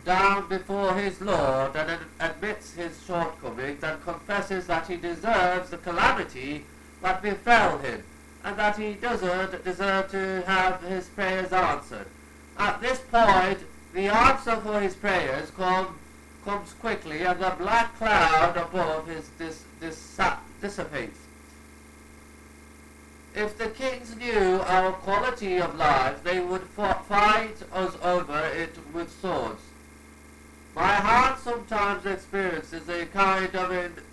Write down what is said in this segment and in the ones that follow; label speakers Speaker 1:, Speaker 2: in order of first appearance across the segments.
Speaker 1: down before his Lord and admits his shortcomings and confesses that he deserves the calamity that befell him and that he doesn't deserve to have his prayers answered. At this point, the answer for his prayers comes quickly, and the black cloud above dissipates. If the kings knew our quality of life, they would fight us over it with swords. My heart sometimes experiences a kind of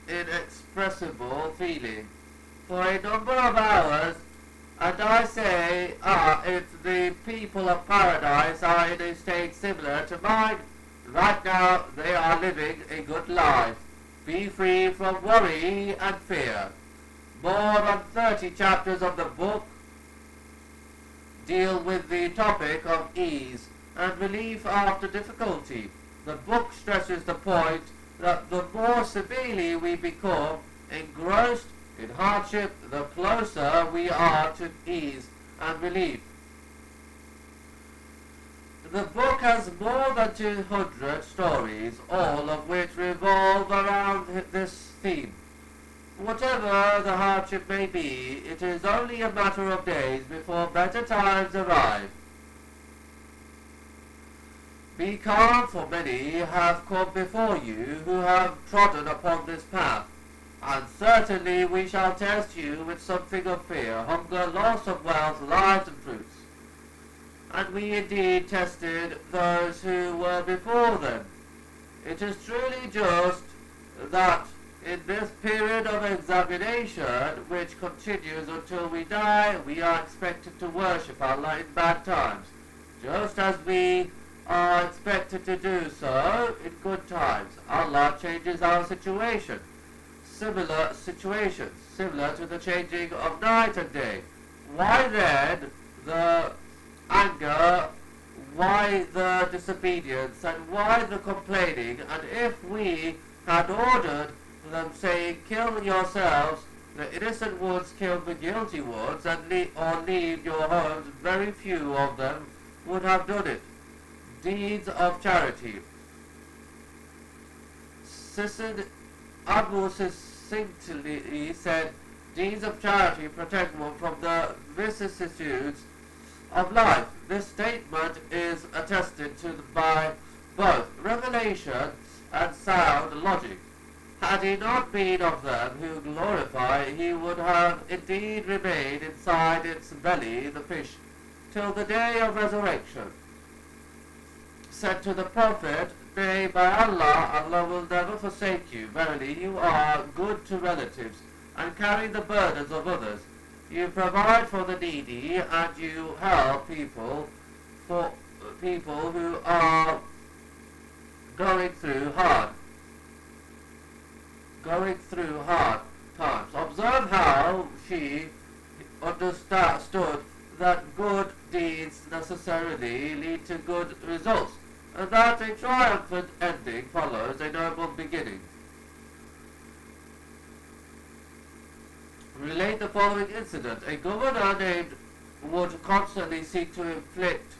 Speaker 1: inexpressible feeling for a number of hours, and I say, if the people of paradise are in a state similar to mine, right now they are living a good life. Be free from worry and fear. More than 30 chapters of the book deal with the topic of ease and relief after difficulty. The book stresses the point that the more severely we become engrossed in hardship, the closer we are to ease and relief. The book has more than 200 stories, all of which revolve around this theme. Whatever the hardship may be, it is only a matter of days before better times arrive. Be calm, for many have come before you who have trodden upon this path, and certainly we shall test you with something of fear, hunger, loss of wealth, lives and fruits. And we indeed tested those who were before them. It is truly just that in this period of examination, which continues until we die, we are expected to worship Allah in bad times, just as we are expected to do so in good times. Allah changes our situation, similar situations, similar to the changing of night and day. Why then the anger, why the disobedience, and why the complaining? And if we had ordered them, saying, kill yourselves, the innocent ones killed the guilty ones, and or leave your homes, very few of them would have done it. Deeds of charity. Abu succinctly said, deeds of charity protect one from the vicissitudes of life. This statement is attested to by both revelation and sound logic. Had he not been of them who glorify, he would have indeed remained inside its belly, the fish, till the day of resurrection. Said to the Prophet, nay, by Allah, Allah will never forsake you. Verily, you are good to relatives, and carry the burdens of others. You provide for the needy, and you help people who are going through hard times. Observe how she understood that good deeds necessarily lead to good results, and that a triumphant ending follows a noble beginning. Relate the following incident. A governor named would constantly seek to inflict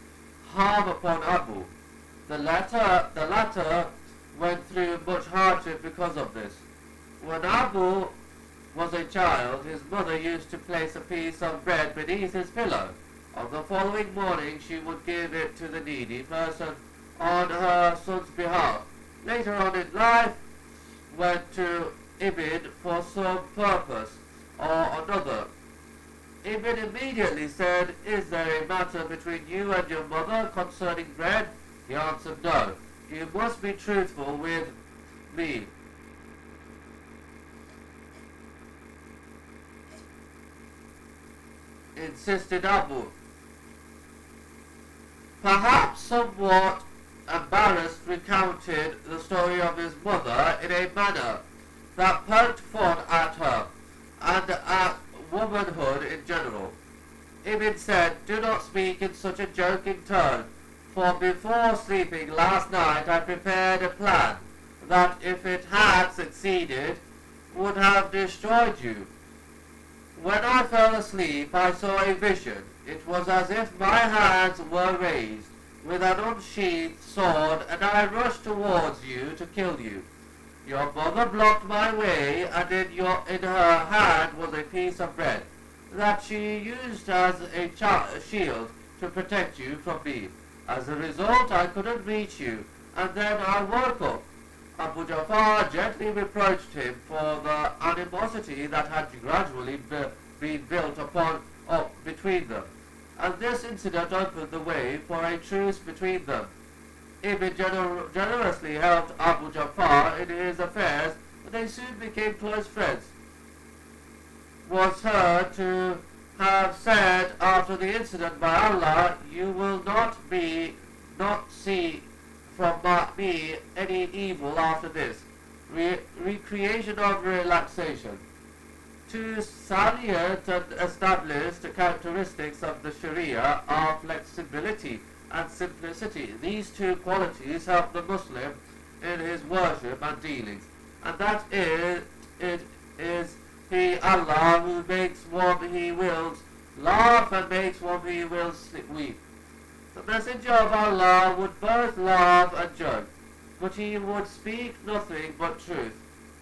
Speaker 1: harm upon Abu. The latter went through much hardship because of this. When Abu was a child, his mother used to place a piece of bread beneath his pillow. On the following morning, she would give it to the needy person on her son's behalf. Later on in life, went to Ibn for some purpose or another. Ibn immediately said, is there a matter between you and your mother concerning bread? He answered, no. You must be truthful with me. Insisted Abu. Perhaps somewhat embarrassed, recounted the story of his mother in a manner that poked fun at her and at womanhood in general. Ibn said, do not speak in such a joking tone, for before sleeping last night I prepared a plan that, if it had succeeded, would have destroyed you. When I fell asleep, I saw a vision. It was as if my hands were raised. with an unsheathed sword, and I rushed towards you to kill you. Your mother blocked my way, and in her hand was a piece of bread that she used as a shield to protect you from me. As a result, I couldn't reach you, and then I woke up. Abu Ja'far gently reproached him for the animosity that had gradually been built up between them, and this incident opened the way for a truce between them. Ibn generously helped Abu Ja'far in his affairs, and they soon became close friends. Was heard to have said after the incident by Allah, "You will not see from me any evil after this." Recreation of relaxation. Two salient and established characteristics of the Sharia are flexibility and simplicity. These two qualities help the Muslim in his worship and dealings, and that is, it is He, Allah, who makes one He wills laugh and makes one He wills weep. The Messenger of Allah would both laugh and joke, but he would speak nothing but truth.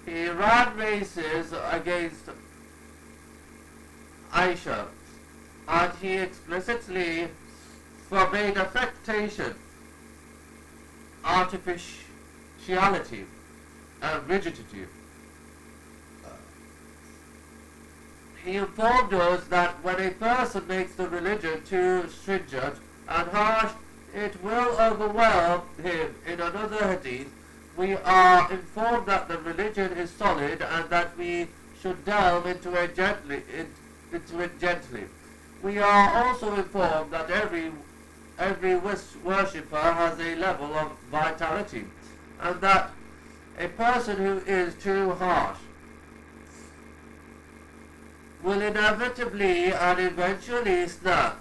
Speaker 1: He ran races against Aisha, and he explicitly forbade affectation, artificiality, and rigidity. He informed us that when a person makes the religion too stringent and harsh, it will overwhelm him. In another hadith, we are informed that the religion is solid and that we should delve into it gently. We are also informed that every worshipper has a level of vitality, and that a person who is too harsh will inevitably and eventually snap.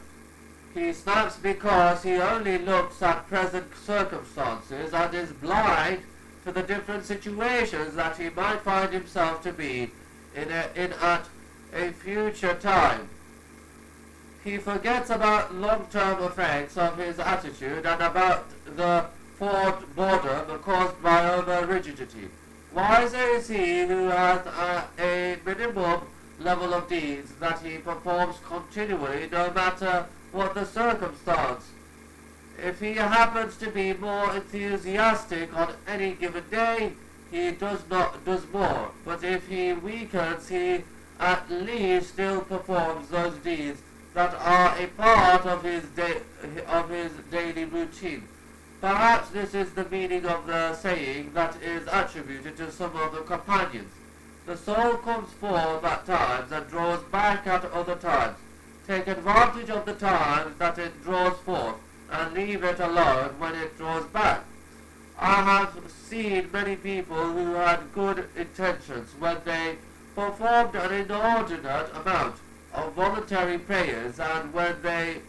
Speaker 1: He snaps because he only looks at present circumstances and is blind to the different situations that he might find himself to be in at a future time. He forgets about long-term effects of his attitude and about the boredom caused by over-rigidity. Wiser is he who has a minimum level of deeds that he performs continually, no matter what the circumstance. If he happens to be more enthusiastic on any given day, he does more. But if he weakens, he at least still performs those deeds that are a part of his daily routine. Perhaps this is the meaning of the saying that is attributed to some of the companions. The soul comes forth at times and draws back at other times. Take advantage of the times that it draws forth, and leave it alone when it draws back. I have seen many people who had good intentions when they performed an inordinate amount of voluntary prayers, and when they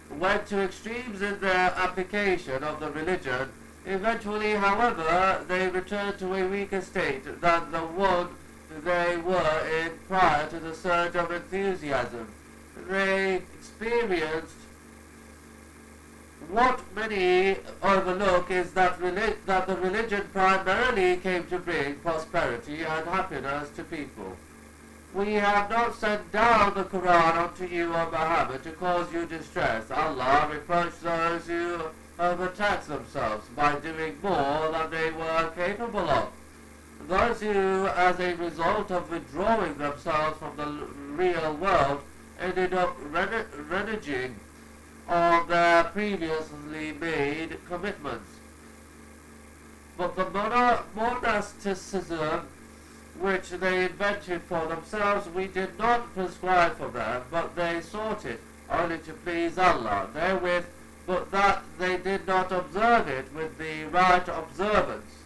Speaker 1: went to extremes in their application of the religion, eventually, however, they returned to a weaker state than the one they were in prior to the surge of enthusiasm. They experienced what many overlook is that the religion primarily came to bring prosperity and happiness to people. We have not sent down the Quran unto you, O Muhammad, to cause you distress. Allah reproached those who overtaxed themselves by doing more than they were capable of. Those who, as a result of withdrawing themselves from the real world, ended up reneging on their previously made commitments. But the monasticism which they invented for themselves, we did not prescribe for them, but they sought it only to please Allah therewith, but that they did not observe it with the right observance.